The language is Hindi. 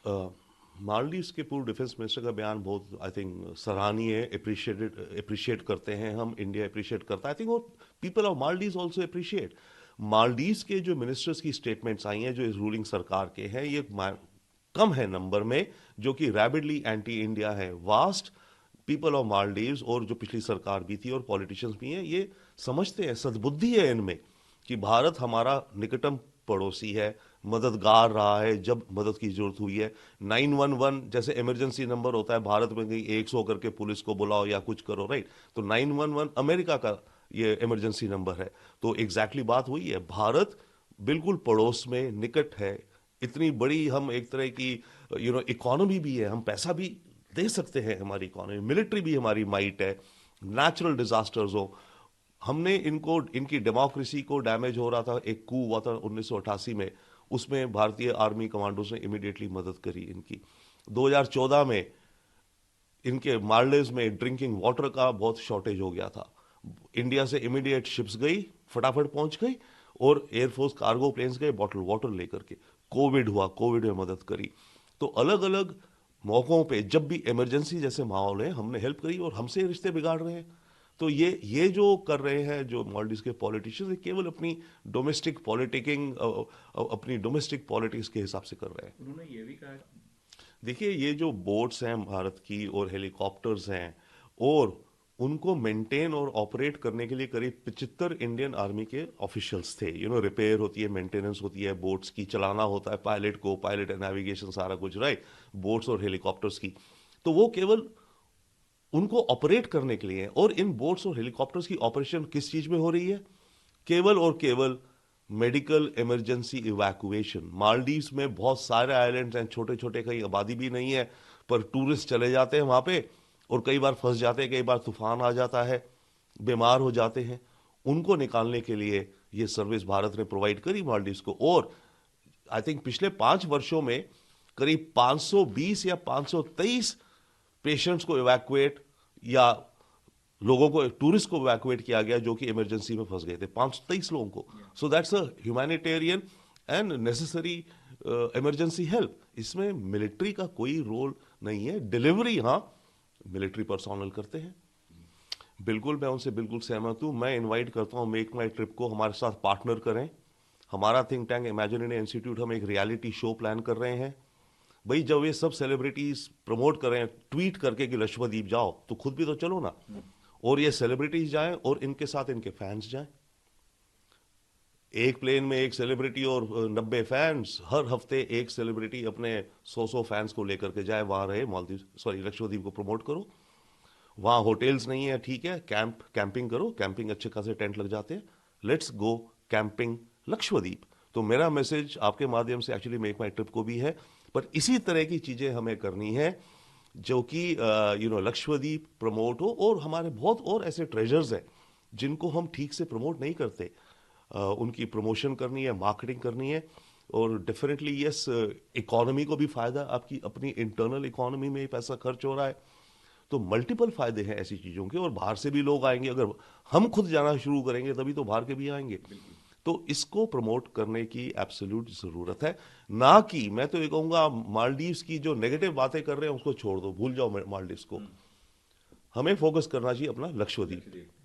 मालदीव्स के पूर्व डिफेंस मिनिस्टर का बयान बहुत आई थिंक सराहनीय है, अप्रिशिएट करते हैं हम, इंडिया अप्रिशिएट करता है आई थिंक, और people of Maldives also appreciate. Maldives के जो मिनिस्टर्स की स्टेटमेंट्स आई हैं जो इस रूलिंग सरकार के हैं, ये कम है नंबर में, जो कि रैपिडली एंटी इंडिया है। वास्ट पीपल ऑफ मालदीव्स और जो पिछली सरकार भी थी और पॉलिटिशियंस भी हैं, ये समझते हैं, सद्बुद्धि है इनमें कि भारत हमारा निकटम पड़ोसी है, मददगार रहा है जब मदद की जरूरत हुई है। 911 जैसे इमरजेंसी नंबर होता है भारत में, कहीं 100 करके पुलिस को बुलाओ या कुछ करो, राइट, तो 911 अमेरिका का ये इमरजेंसी नंबर है। तो एग्जैक्टली बात वही है, भारत बिल्कुल पड़ोस में निकट है, इतनी बड़ी हम एक तरह की इकोनॉमी भी है, हम पैसा भी दे सकते हैं, हमारी इकोनॉमी, मिलिट्री भी हमारी माइट है। नेचुरल डिजास्टर्स हो, हमने इनको, इनकी डेमोक्रेसी को डैमेज हो रहा था, एक कू हुआ था 1988 में, उसमें भारतीय आर्मी कमांडोज ने इमीडिएटली मदद करी इनकी। 2014 में इनके मालदीव्स में ड्रिंकिंग वाटर का बहुत शॉर्टेज हो गया था, इंडिया से इमीडिएट शिप्स गई, फटाफट पहुंच गई, और एयरफोर्स कार्गो प्लेन्स गए बॉटल वाटर लेकर के। कोविड हुआ, कोविड में मदद करी। तो अलग अलग मौकों पे जब भी इमरजेंसी जैसे माहौल है, हमने हेल्प करी, और हमसे रिश्ते बिगाड़ रहे हैं। तो ये जो कर रहे हैं जो मालदीव्स के पॉलिटिशियंस, केवल अपनी डोमेस्टिक पॉलिटिकिंग, अपनी डोमेस्टिक पॉलिटिक्स के हिसाब से कर रहे हैं। उन्होंने ये भी कहा। देखिए, ये जो बोट्स हैं भारत की और हेलीकॉप्टर्स हैं, और उनको मेंटेन और ऑपरेट करने के लिए करीब 75 इंडियन आर्मी के ऑफिशियल्स थे। रिपेयर होती है, मेंटेनेंस होती है बोट्स की, चलाना होता है पायलट को, पायलट एंड नेविगेशन सारा कुछ, राइट, बोट्स और हेलीकॉप्टर्स की। तो वो केवल उनको ऑपरेट करने के लिए है। और इन बोट्स और हेलीकॉप्टर्स की ऑपरेशन किस चीज में हो रही है? केवल और केवल मेडिकल इमरजेंसी इवैक्यूएशन। मालदीव्स में बहुत सारे आइलैंड्स हैं, छोटे छोटे, कहीं आबादी भी नहीं है, पर टूरिस्ट चले जाते हैं वहां पे, और कई बार फंस जाते हैं, कई बार तूफान आ जाता है, बीमार हो जाते हैं। उनको निकालने के लिए ये सर्विस भारत ने प्रोवाइड करी मालदीव्स को। और आई थिंक पिछले 5 वर्षों में करीब 520 या 523 पेशेंट्स को इवैक्यूएट, या लोगों को, टूरिस्ट को इवैक्यूएट किया गया जो कि इमरजेंसी में फंस गए थे, 523 लोगों को। So that's a humanitarian and necessary emergency help. इसमें मिलिट्री का कोई रोल नहीं है। डिलीवरी हाँ मिलिट्री पर्सोनल करते हैं, बिल्कुल, मैं उनसे बिल्कुल सहमत हूं। मैं इनवाइट करता हूं मेक माई ट्रिप को हमारे साथ पार्टनर करें। हमारा think tank imagine India institute, हम एक रियलिटी शो प्लान कर रहे हैं। भाई जब ये सब सेलिब्रिटीज प्रमोट कर रहे हैं ट्वीट करके कि लक्षद्वीप जाओ, तो खुद भी तो चलो ना। और ये सेलिब्रिटीज जाएं और इनके साथ इनके फैंस जाएं। एक प्लेन में एक सेलिब्रिटी और 90 फैंस, हर हफ्ते एक सेलिब्रिटी अपने 100 फैंस को लेकर के जाए, वहां रहे, मालदीव सॉरी लक्षद्वीप को प्रमोट करो। वहां होटल्स नहीं है, ठीक है, कैंपिंग करो, कैंपिंग अच्छे खासे टेंट लग जाते हैं, लेट्स गो कैंपिंग लक्षद्वीप। तो मेरा मैसेज आपके माध्यम से एक्चुअली मेक माई ट्रिप को भी है, पर इसी तरह की चीजें हमें करनी है जो कि लक्षद्वीप प्रमोट हो। और हमारे बहुत और ऐसे ट्रेजर्स हैं जिनको हम ठीक से प्रमोट नहीं करते, उनकी प्रमोशन करनी है, मार्केटिंग करनी है। और डेफिनेटली यस, इकोनॉमी को भी फायदा, आपकी अपनी इंटरनल इकोनॉमी में ही पैसा खर्च हो रहा है। तो मल्टीपल फायदे हैं ऐसी चीजों के, और बाहर से भी लोग आएंगे। अगर हम खुद जाना शुरू करेंगे तभी तो बाहर के भी आएंगे। तो इसको प्रमोट करने की एब्सोल्यूट जरूरत है। ना कि, मैं तो ये कहूंगा, मालदीव्स की जो नेगेटिव बातें कर रहे हैं उसको छोड़ दो, भूल जाओ मालदीव्स को। हमें फोकस करना चाहिए अपना लक्षद्वीप।